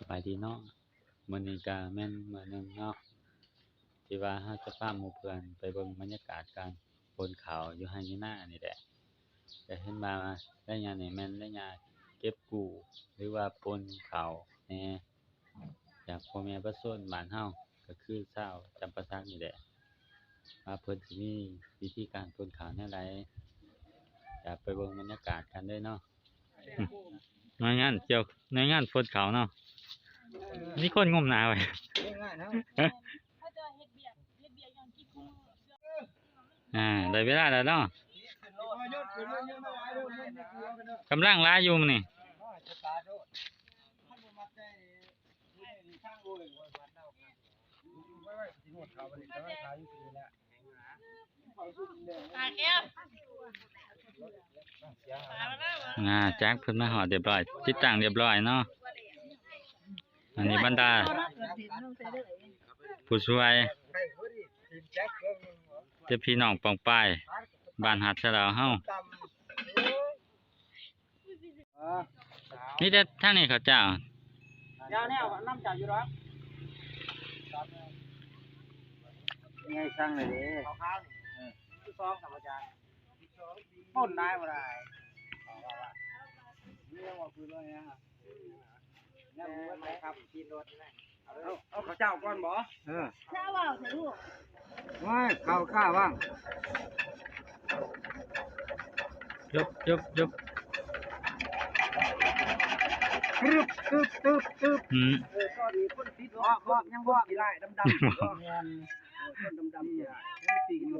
บายดีเนาะมื้อนี้ก็แม่นมื้อหนึ่งเนาะที่ว่าเราจะพาหมู่เพื่อนไปเบิ่งบรรยากาศการโพนข้าวอยู่ไร่อยู่นานี่แหละก็เห็นว่าระยะนี้แม่นระยะเก็บกู้หรือว่าโพนข้าวแหน่จากพ่อแม่ประชาชนบ้านเราก็คือชาวจำปาสักนี่แหละว่าเพิ่นสิมีวิธีการโพนข้าวแนวใดอยากไปเบิ่งบรรยากาศกันเด้อเนาะหน่วยงานเกี่ยวหน่วยงานโพนข้าวเนาะมีคนงมหน้าไว้ ได้เวลาแล้วเนาะกำลังลาอยู่มื้อนี่แจ็คเพิ่นมาฮอดเรียบร้อยติดตั้งเรียบร้อยเนาะอันนี้บรรดาผู้ช่วยเจ้าพี่น้องปองป้ายบ้านหัดสะเลาเฮานี่แต่ทางนี้เขาเจ้าเจ้าแนวน้ำเจ้าอยู่หรอนี่ให้ช่างเลยดิข้าวนี่ที่ซ้อมกับอาจารย์ต้นได้บ่ได้นี่ว่าคืออะไรฮะเนี่ยมันไหมครับกินรถนี่เอาข้าวเจ้าก่อนบ่ข้าวเอาเถอะลูกไม่ข้าวข้าบ้างยบตึ๊บก็ดีคนติดบ่ยังบ่กี่ไร่ดำๆก็แม่นคนดำๆเนี่ยมันตีหย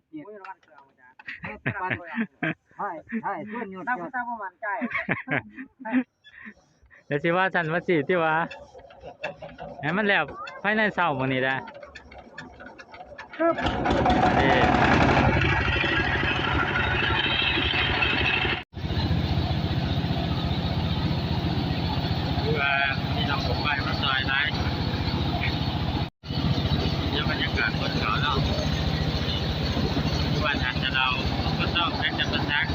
ดโอ้ยร้อนเสืออาจารย์ใช่ส่วนหยดตั้งประมาณใกล้เดี๋ยวสิว่าฉันว่าสิที่ว่าให้มันแล้วภายในเช้ามื้อนี้ได้ว่าพี่น้องผมไปมาซอยได้เดี๋ยวบรรยากาศบนเขาเนาะว่าอาจจะเราก็ต้องแค่จะประทัก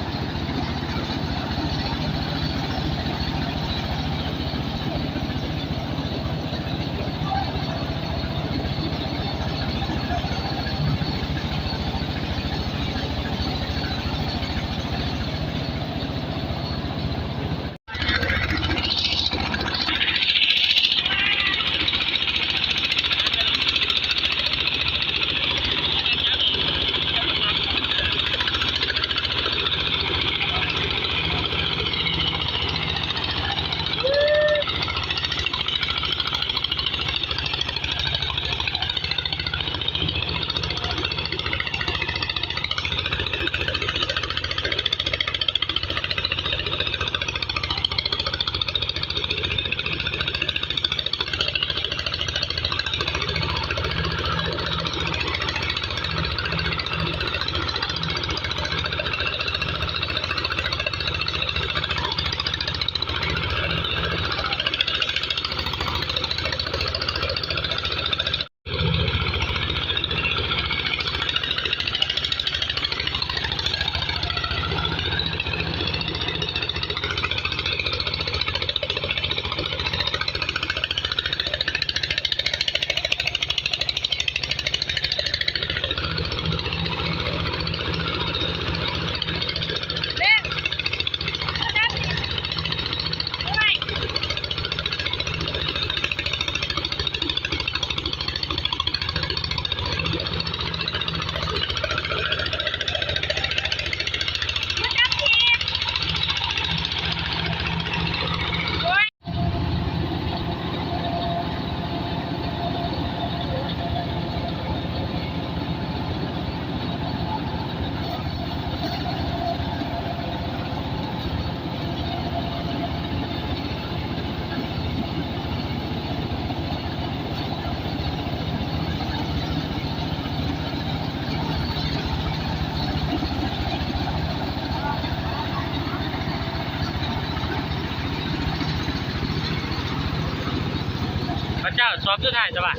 พระเจ้าสอบสุดท้ายจ้ะบ่ะ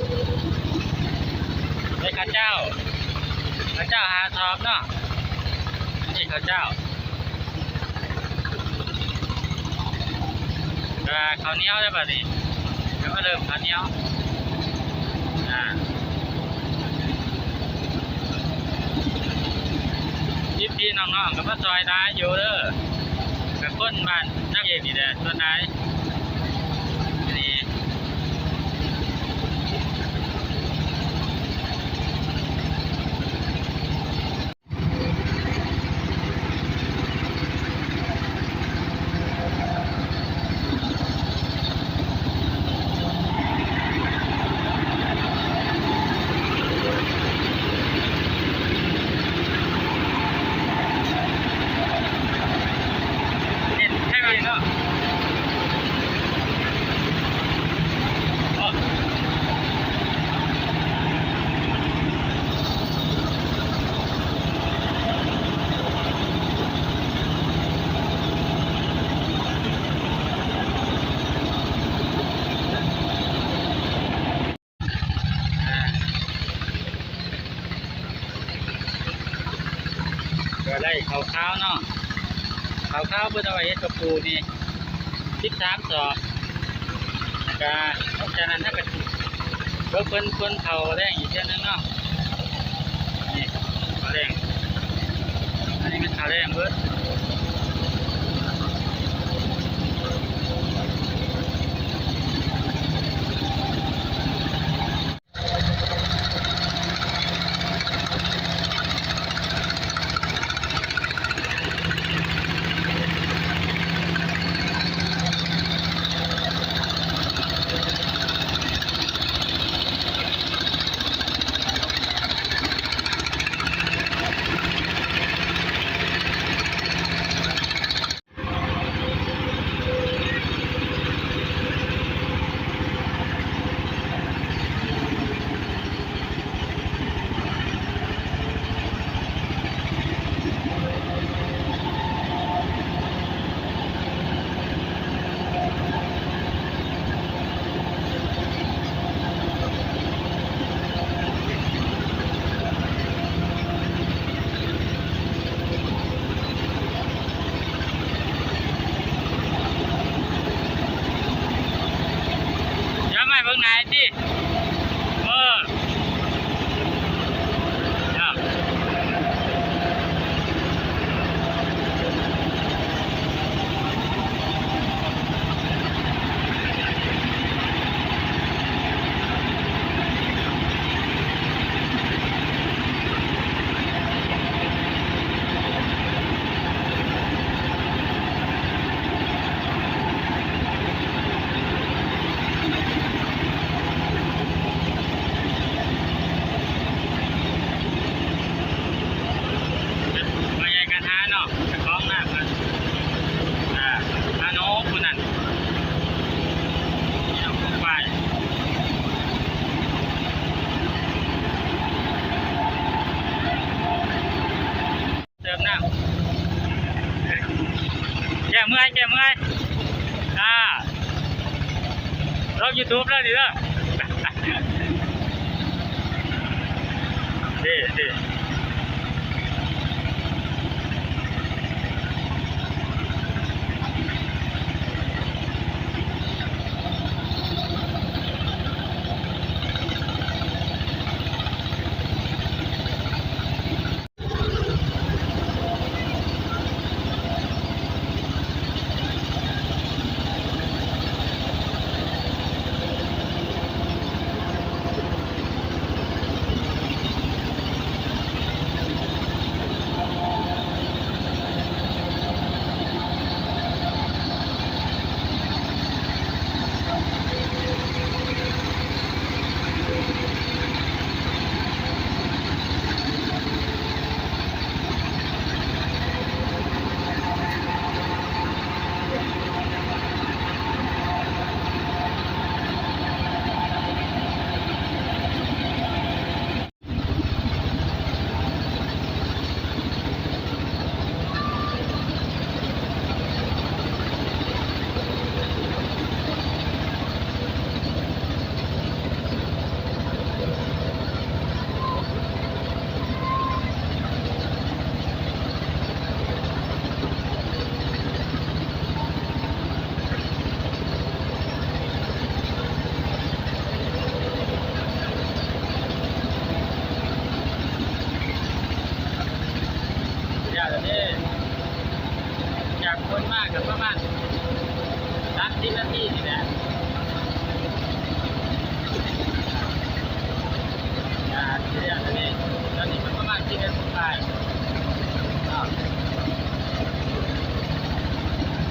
ข้าเจ้าหาสอบเนาะนี่ข้าเจ้าข้าวเหนียวได้ป่ะนี่ มาเริ่มข้าวเหนียวพี่น้องๆก็มาซอยได้อยู่เด้อกับคนบ้านนักเอกนี่แหละส่วนไหนนี่ใช่ไหมเนาะก็ได้ข้าวเนาะข้าวเพื่อเอาไว้เฮ็ดกับปูนี่13 ศอกก็จากนั้นถ้าเกิดเพิ่นเขาแรงอีกเท่านึงเนาะนี่เขาแรงอันนี้เป็นเขาแรงเบิดย้ำไปเบิ่งไหนจิย้ำมาใหญ่กันหาเนาะจะคล้องหน้ากันโน้คนนั้นนี่เราเข้าไปเติมน้ำแก้เมื่อยลง YouTube แล้วดิเด้อดี 10 นาทีนี่แหละเดี๋ยวนี้ตอนนี้มันประมาณ11:00 น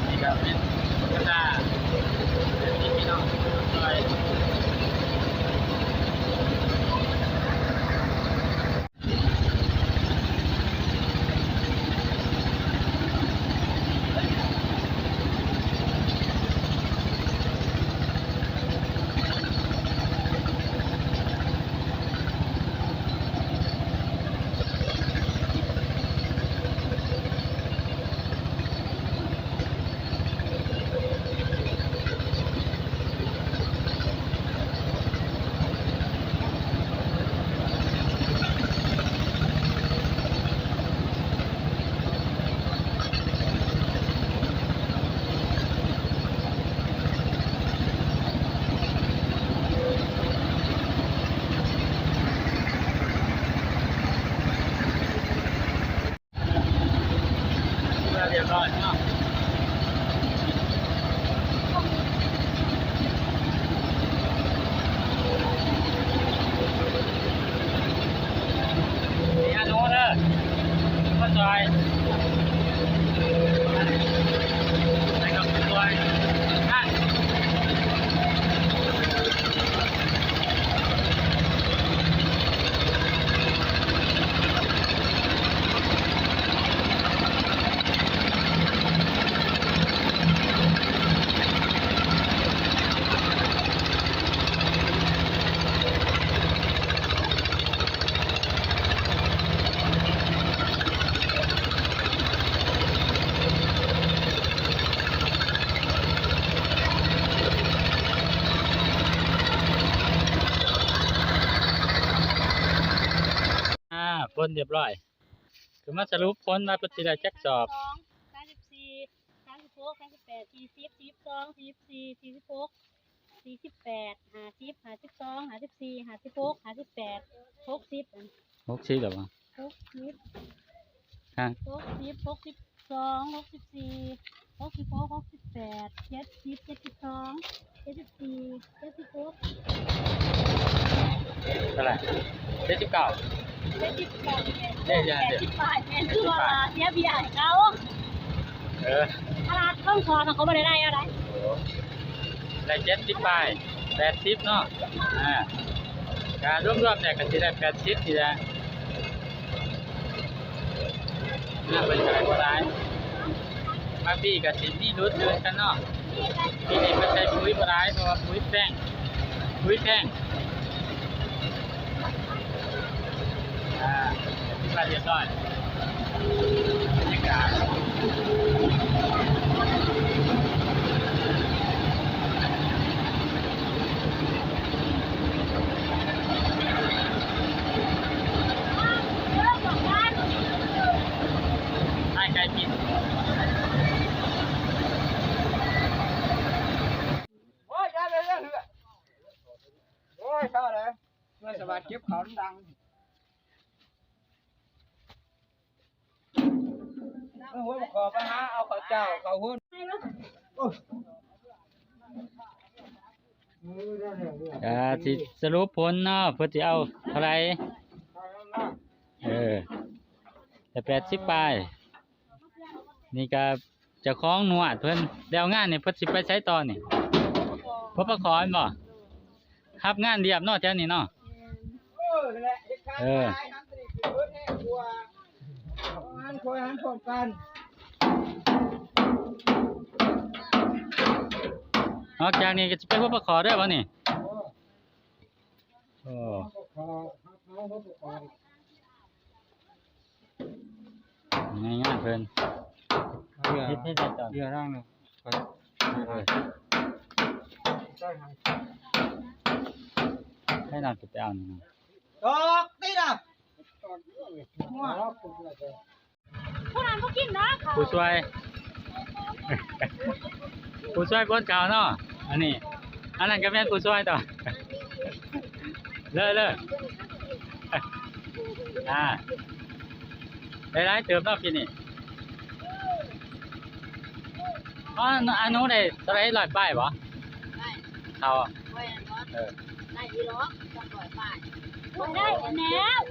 นี่ก็เป็นกระดาษที่พี่น้องซอยเรียบร้อยเนาะนี่อนุเด้อมาซอยไปกับซอยนั่นผลเรียบร้อยคือมาสรุปผลว่าเพิ่นสิได้จักสอบ 34 36 38 40 42 44 46 48 50 52 54 56 58 60 60แล้วบ่ 60 ฮะ 60 62 64 66 68 70 72 74 76 เท่าไหร่79 79 ได้ยังเด้อ 80แม่นคือว่าเสียเบี้ยให้เขา ตลาดข้องคอเขาไม่ได้อะไร ได้70 ปลาย80เนาะการรวมๆเนี่ยก็สิได้80ทีละเป็นอะไรบ่ได้บางปีก็สิมีรุดเดินกันเนาะปีนี้มันใช้ปุ๋ยบ่ได้เพราะว่าปุ๋ยแพงที่บ้านเรียบร้อยบรรยากาศให้ไก่กิน โอ้ยยาเลยเหือโอ้ยเข้าเลยเมื่อสวัสดิ์เก็บเขาดังหัวขอไปหาเอาข้าวเจ้าข้าวหุ้น สิสรุปผลเนาะเพื่อสิเอาเท่าไหร่แต่80 ปลายนี่ก็เจ้าของหนวดเพิ่นแล้วงานนี่เพิ่นสิไปใช้ต่อนี่พบประคอนบ่รับงานเรียบเนาะแถวนี้เนาะหันคอยหันพร้อมกัน นอกจากนี้ก็จะไปพบประคอด้วยบ่นี่โอ้ง่ายๆเพิ่นเฮ็ดให้ได้ตอน เรือร่างหนึ่งให้นอนไปเอานี่ ดอกตีดับ พวกนั้นเขากินนะค่ะ ผู้ช่วยคนเก่าเนาะอันนี้อันนั้นก็แม่นผู้ช่วยต่อเลิกได้หลายเติมเนาะปีนี้ อ๋ออันนู้นได้เท่าไหร่100ป้ายบ่ ได้ เขาอะ ไว้อันนั้น เออ ได้ยีร้องต้องปล่อยป้าย บ่ได้อันแนว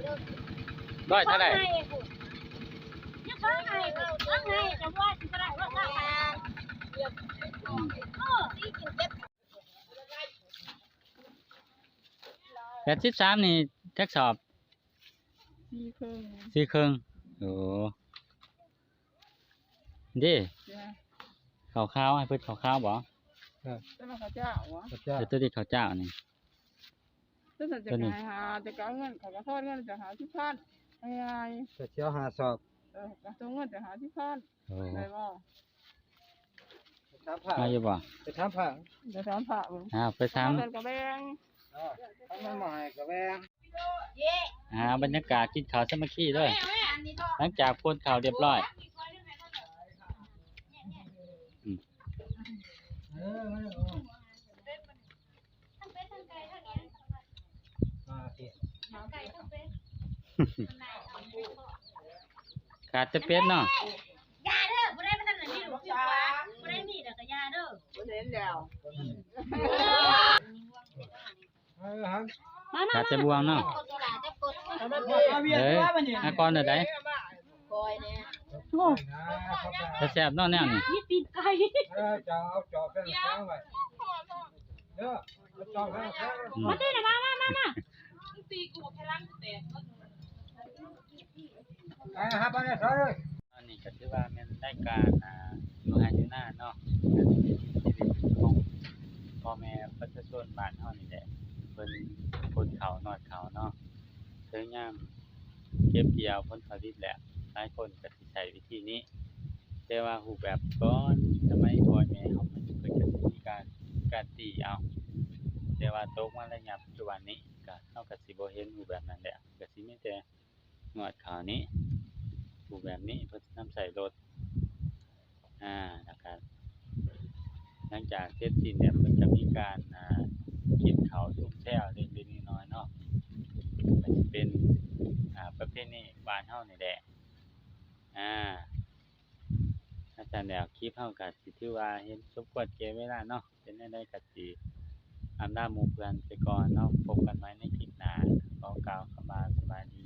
ร้อยเท่าไหร่ ยังข้างในข้างในจะว่าสิบ่ได้ว่าข้างใน83นี่จักสอบ 4 ครึ่ง 4ครึ่งโอ้เด้ข้าวๆให้เพิ่นข้าวๆบ่ แต่ว่าเขาเจ้าวะ แต่ตัวที่ข้าวเจ้านี่ ถ้าจะขายหาจะเอาเงินเขาก็ทอดเงินจะหาที่พันง่าย จะเที่ยวหาสอบ ๆก็ต้องเงินจะหาที่พัน โอ้ ได้บ่ ถามผ่า มาอยู่บ่ ไปถามผ่า จะถามพระเบิ่ง ไปถาม เงินก็แบ่ง ทำมันมาให้กับแวง บรรยากาศกินข้าวสามัคคีเด้อหลังจากพ่นข้าวเรียบร้อย ขาดแต่เป็ดเนาะ ยาเด้อบ่ได้มาทางไหนมีลูกอยู่ว่าบ่ได้มีแต่ก็ยาเด้อ บ่เห็นแล้ว มา ขาดแต่บวงเนาะ กดตัวหลาจะกด เอ้ยอาก่อนเด้อได้ คอยเนี่ย แต่แซ่บเนาะแนวนี้ มีตีนไก่ จะเอาจอบแป้งแป้งไว้เด้อเอาจอบแป้งแป้ง มาตีน่ะมา ไปนะครับไปเลยสอยเลย อันนี้ก็ถือว่าแม่นได้การอยู่ให้อยู่หน้าเนาะเป็นชีวิตของพ่อแม่ประชาชนบ้านเฮานี่แหละเพิ่นคนเขานอดเขาเนาะถึงยามเก็บเกี่ยวผลผลิตแหละหลายคนก็สิใช้วิธีนี้ แต่ว่ารูปแบบก่อนสมัยพ่อแม่เฮามันเพิ่นก็สิมีการตีเอาแต่ว่าตกมาระยะปัจจุบันนี้ก็เฮาก็สิบ่เห็นรูปแบบนั้นแล้วก็สิมีแต่นวดขาวนี้รูปแบบนี้เพิ่นนำใส่รถนะครับหลังจากเสร็จสิ้นแล้วเพิ่นก็มีการกินข้าวซุ่มแซวเล็กๆน้อยๆเนาะก็สิเป็นประเพณีบ้านเฮานี่แหละอาจารย์แล้วคลิปเฮาก็สิถือว่าเห็นสมควรแก่เวลาเนาะเป็นจั่งใดก็สิอำลาหมู่เพื่อนไปก่อนเนาะพบกันใหม่ในคลิปหน้าขอกล่าวคำว่าสวัสดี